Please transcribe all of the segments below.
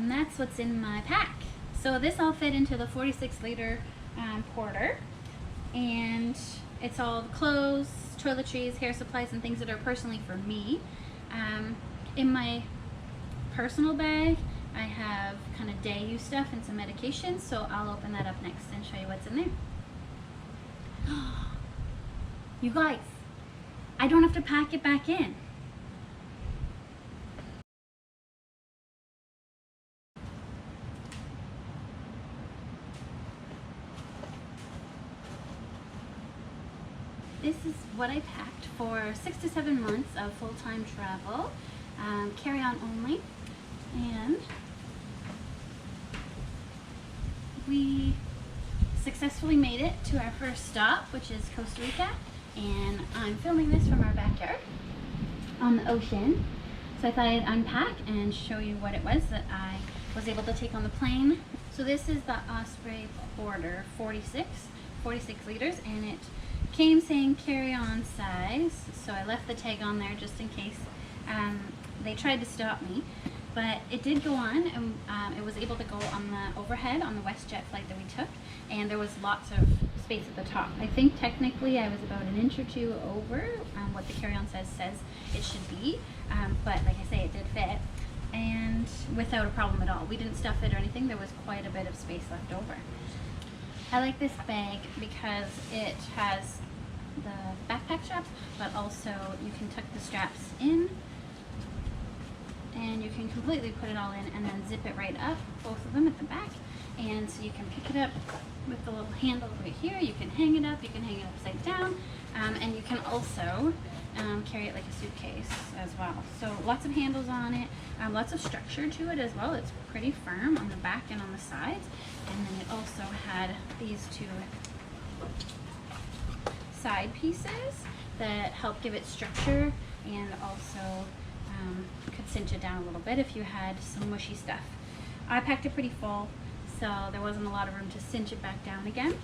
And that's what's in my pack. So this all fit into the 46-liter porter, and it's all clothes, toiletries, hair supplies, and things that are personally for me. In my personal bag, I have kind of day use stuff and some medications, so I'll open that up next and show you what's in there. You guys, I don't have to pack it back in. This is what I packed for 6 to 7 months of full-time travel, carry-on only, and we successfully made it to our first stop, which is Costa Rica, and I'm filming this from our backyard on the ocean. So I thought I'd unpack and show you what it was that I was able to take on the plane. So this is the Osprey Porter 46 liters, and it came saying carry-on size, so I left the tag on there just in case they tried to stop me. But it did go on, and it was able to go on the overhead on the WestJet flight that we took, and there was lots of space at the top. I think technically I was about an inch or two over what the carry-on says it should be, but like I say, it did fit, and without a problem at all. We didn't stuff it or anything. There was quite a bit of space left over. I like this bag because it has the backpack straps, but also you can tuck the straps in, and you can completely put it all in and then zip it right up, both of them at the back. And so you can pick it up with the little handle right here. You can hang it up, you can hang it upside down, and you can also carry it like a suitcase as well. So lots of handles on it, lots of structure to it as well. It's pretty firm on the back and on the sides. And then it also had these two side pieces that help give it structure, and also could cinch it down a little bit if you had some mushy stuff. I packed it pretty full, so there wasn't a lot of room to cinch it back down again.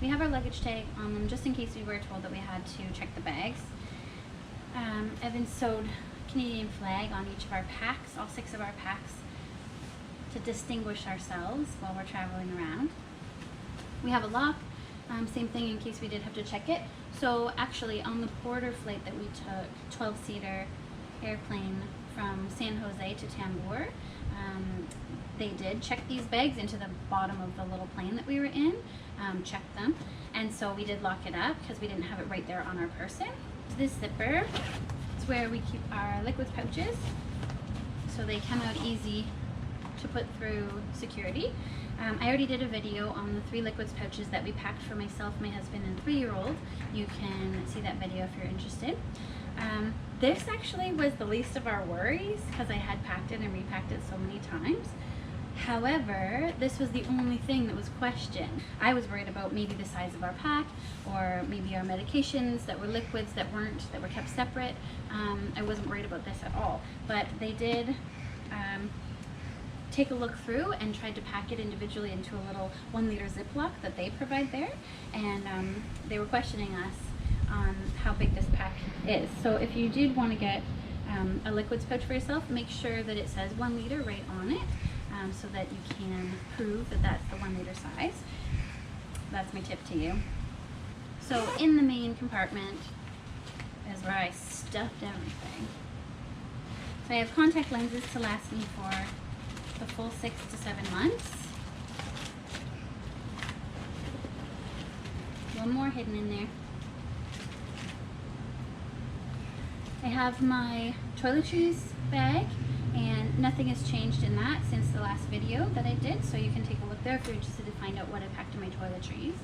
We have our luggage tag on them just in case we were told that we had to check the bags. Evan sewed Canadian flag on each of our packs, all 6 of our packs, to distinguish ourselves while we're traveling around. We have a lock, same thing in case we did have to check it. So actually on the Porter flight that we took, 12-seater airplane from San Jose to Tambor, they did check these bags into the bottom of the little plane that we were in, checked them, and so we did lock it up because we didn't have it right there on our person. This zipper is where we keep our liquids pouches, so they come out easy to put through security. I already did a video on the 3 liquids pouches that we packed for myself, my husband, and 3-year-old. You can see that video if you're interested. This actually was the least of our worries because I had packed it and repacked it so many times. However, this was the only thing that was questioned. I was worried about maybe the size of our pack, or maybe our medications that were liquids that were kept separate. I wasn't worried about this at all, but they did take a look through and tried to pack it individually into a little 1-liter Ziploc that they provide there, and they were questioning us on how big this pack is. So if you did want to get a liquids pouch for yourself, make sure that it says 1 liter right on it, so that you can prove that that's the 1-liter size. That's my tip to you. So in the main compartment is where I stuffed everything. So I have contact lenses to last me for the full 6 to 7 months. One more hidden in there. I have my toiletries bag, and nothing has changed in that since the last video that I did, so you can take a look there if you're interested to find out what I packed in my toiletries.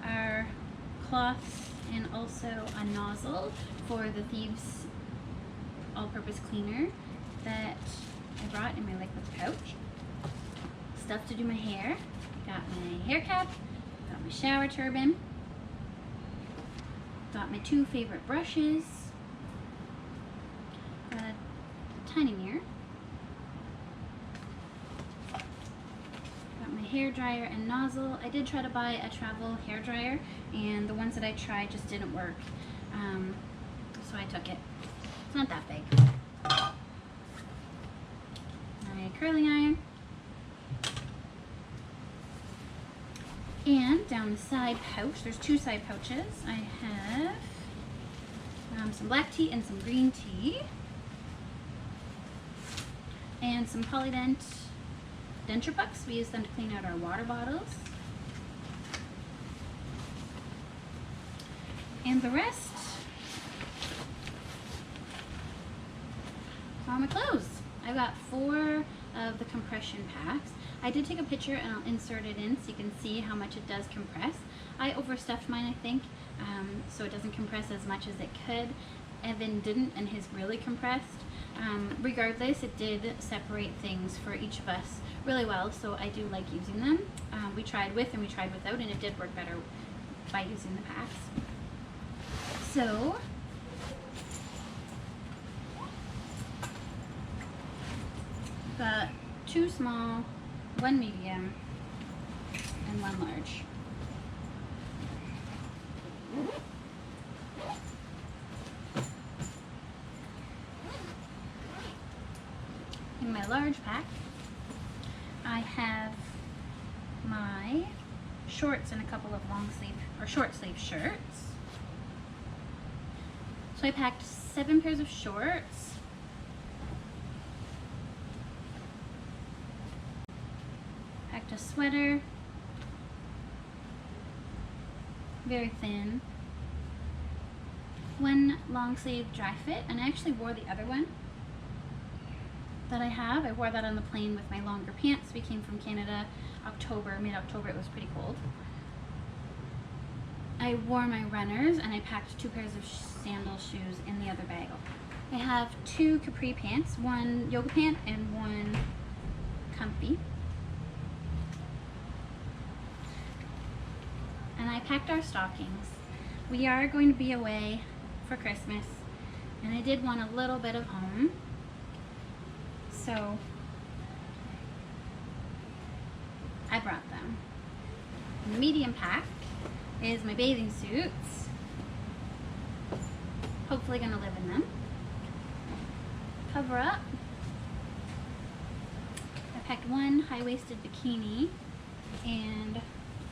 Our cloths, and also a nozzle for the Thieves all-purpose cleaner that I brought in my liquids pouch. Stuff to do my hair. Got my hair cap, got my shower turban, got my 2 favorite brushes, got a tiny mirror, got my hair dryer and nozzle. I did try to buy a travel hair dryer, and the ones that I tried just didn't work, so I took it. It's not that big. My curling side pouch. There's 2 side pouches. I have some black tea and some green tea. And some Polydent denture pucks. We use them to clean out our water bottles. And the rest are my clothes. I've got 4 of the compression packs. I did take a picture and I'll insert it in so you can see how much it does compress. I overstuffed mine, I think, so it doesn't compress as much as it could. Evan didn't, and his really compressed. Regardless, it did separate things for each of us really well, so I do like using them. We tried with and we tried without, and it did work better by using the packs. So, got 2 small, 1 medium, and 1 large. In my large pack, I have my shorts and a couple of long sleeve or short sleeve shirts. So I packed 7 pairs of shorts, packed a sweater, very thin, 1 long sleeve dry fit, and I actually wore the other one that I have. I wore that on the plane with my longer pants. We came from Canada October, mid-October. It was pretty cold. I wore my runners, and I packed 2 pairs of sandal shoes in the other bag. I have 2 capri pants, 1 yoga pant and 1 comfy. And I packed our stockings. We are going to be away for Christmas, and I did want a little bit of home. So I brought them. The medium pack is my bathing suits. Hopefully gonna live in them. Cover up. I packed 1 high-waisted bikini and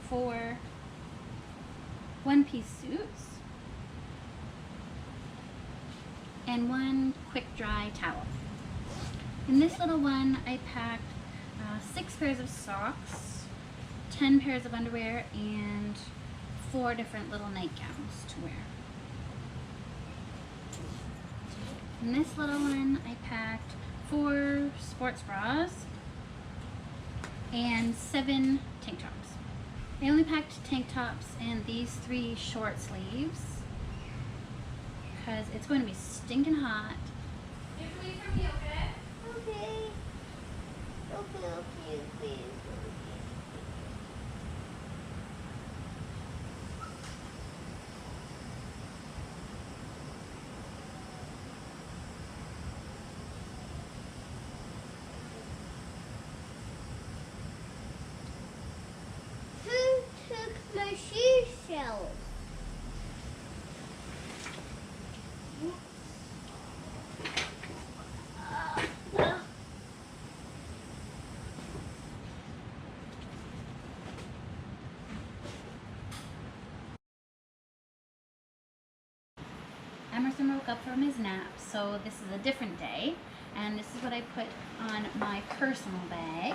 4 one-piece suits and 1 quick dry towel. In this little one, I packed 6 pairs of socks, 10 pairs of underwear, and 4 different little nightgowns to wear. In this little one, I packed 4 sports bras and 7 tank tops. I only packed tank tops and these 3 short sleeves because it's going to be stinking hot. You have to wait for me, okay? Okay. Okay, please. Who took my seashells? Emerson woke up from his nap, so this is a different day, and this is what I put on my personal bag.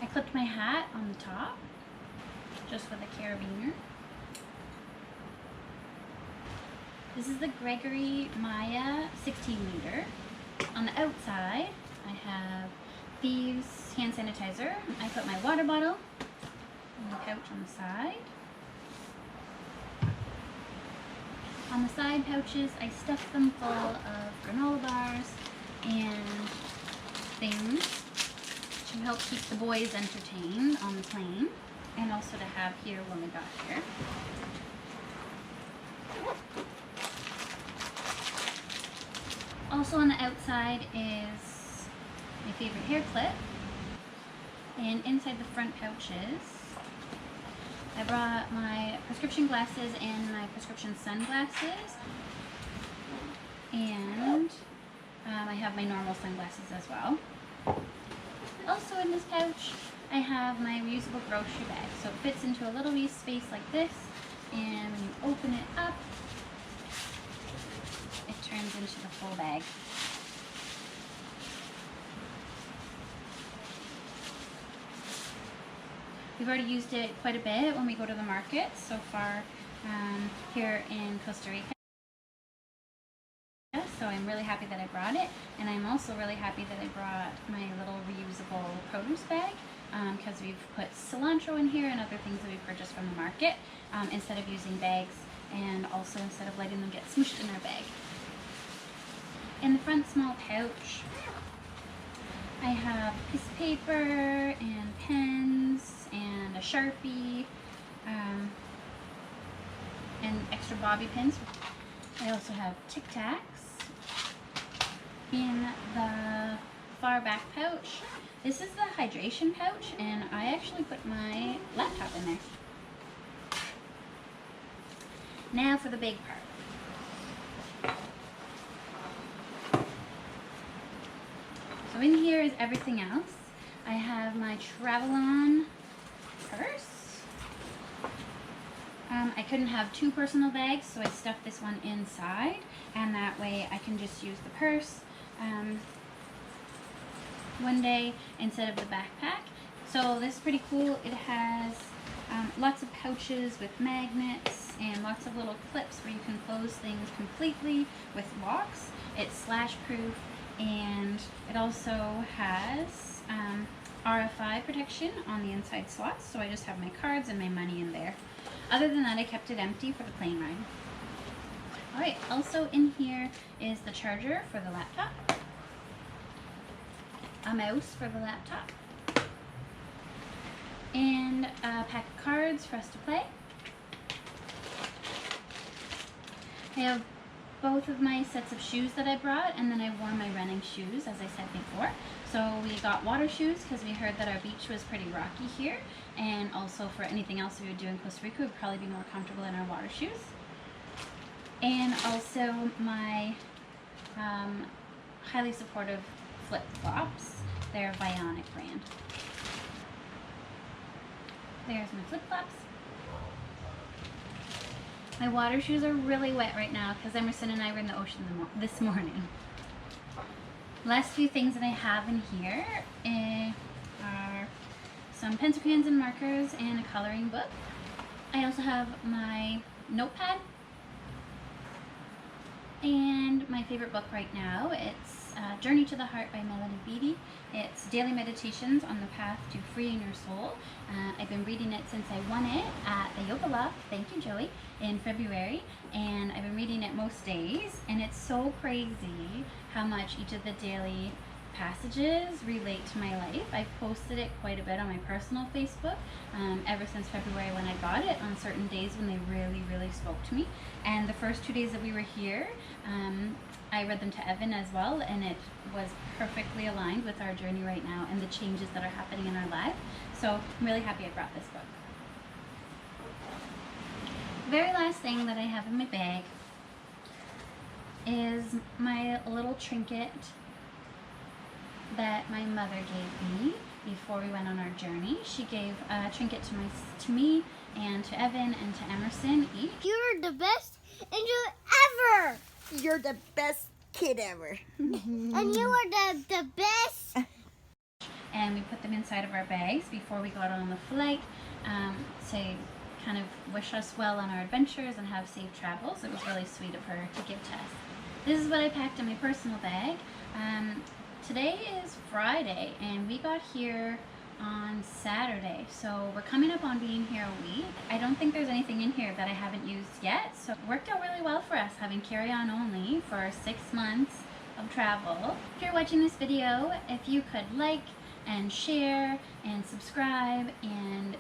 I clipped my hat on the top, just with a carabiner. This is the Gregory Maya 16 liter. On the outside, I have Thieves hand sanitizer. I put my water bottle on the pouch on the side. On the side pouches, I stuffed them full of granola bars and things to help keep the boys entertained on the plane, and also to have here when we got here. Also on the outside is my favorite hair clip, and inside the front pouches I brought my prescription glasses and my prescription sunglasses, and I have my normal sunglasses as well. Also in this pouch I have my reusable grocery bag. So it fits into a little wee space like this, and when you open it up, it turns into the full bag. We've already used it quite a bit when we go to the market so far here in Costa Rica. So I'm really happy that I brought it, and I'm also really happy that I brought my little reusable produce bag because we've put cilantro in here and other things that we purchased from the market instead of using bags, and also instead of letting them get smushed in our bag. In the front small pouch, I have a piece of paper and pens and a Sharpie and extra bobby pins. I also have Tic Tacs. In the far back pouch, this is the hydration pouch, and I actually put my laptop in there. Now for the big part. So in here is everything else. I have my travel-on purse. I couldn't have two personal bags, so I stuffed this one inside, and that way I can just use the purse one day instead of the backpack. So this is pretty cool. It has lots of pouches with magnets and lots of little clips where you can close things completely with locks. It's slash proof, and it also has RFI protection on the inside slots, so I just have my cards and my money in there. Other than that, I kept it empty for the plane ride. Alright, also in here is the charger for the laptop, a mouse for the laptop, and a pack of cards for us to play. I have both of my sets of shoes that I brought, and then I wore my running shoes, as I said before. So we got water shoes because we heard that our beach was pretty rocky here, and also for anything else we would do in Costa Rica, we'd probably be more comfortable in our water shoes. And also my highly supportive flip-flops. They're Bionic brand. There's my flip-flops. My water shoes are really wet right now because Emerson and I were in the ocean this morning. Last few things that I have in here are some pencil cans and markers and a coloring book. I also have my notepad and my favorite book right now. It's Journey to the Heart by Mandy. It's daily meditations on the path to freeing your soul. I've been reading it since I won it at the Yoga Loft, thank you Joey, in February, and I've been reading it most days, and it's so crazy how much each of the daily passages relate to my life. I've posted it quite a bit on my personal Facebook ever since February when I got it, on certain days when they really spoke to me. And the first 2 days that we were here, I read them to Evan as well, and it was perfectly aligned with our journey right now and the changes that are happening in our life. So I'm really happy I brought this book. The very last thing that I have in my bag is my little trinket that my mother gave me before we went on our journey. She gave a trinket to me and to Evan and to Emerson each. You're the best angel ever! You're the best kid ever. And you are the best! And we put them inside of our bags before we got on the flight to kind of wish us well on our adventures and have safe travels. It was really sweet of her to give to us. This is what I packed in my personal bag. Today is Friday, and we got here on Saturday, so we're coming up on being here a week. I don't think there's anything in here that I haven't used yet, so it worked out really well for us having carry-on only for 6 months of travel. If you're watching this video, if you could like and share and subscribe and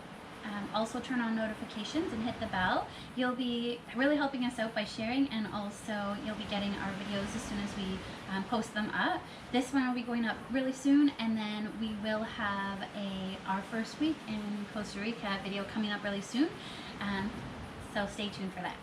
also turn on notifications and hit the bell, you'll be really helping us out by sharing, and also you'll be getting our videos as soon as we post them up. This one will be going up really soon, and then we will have our first week in Costa Rica video coming up really soon, so stay tuned for that.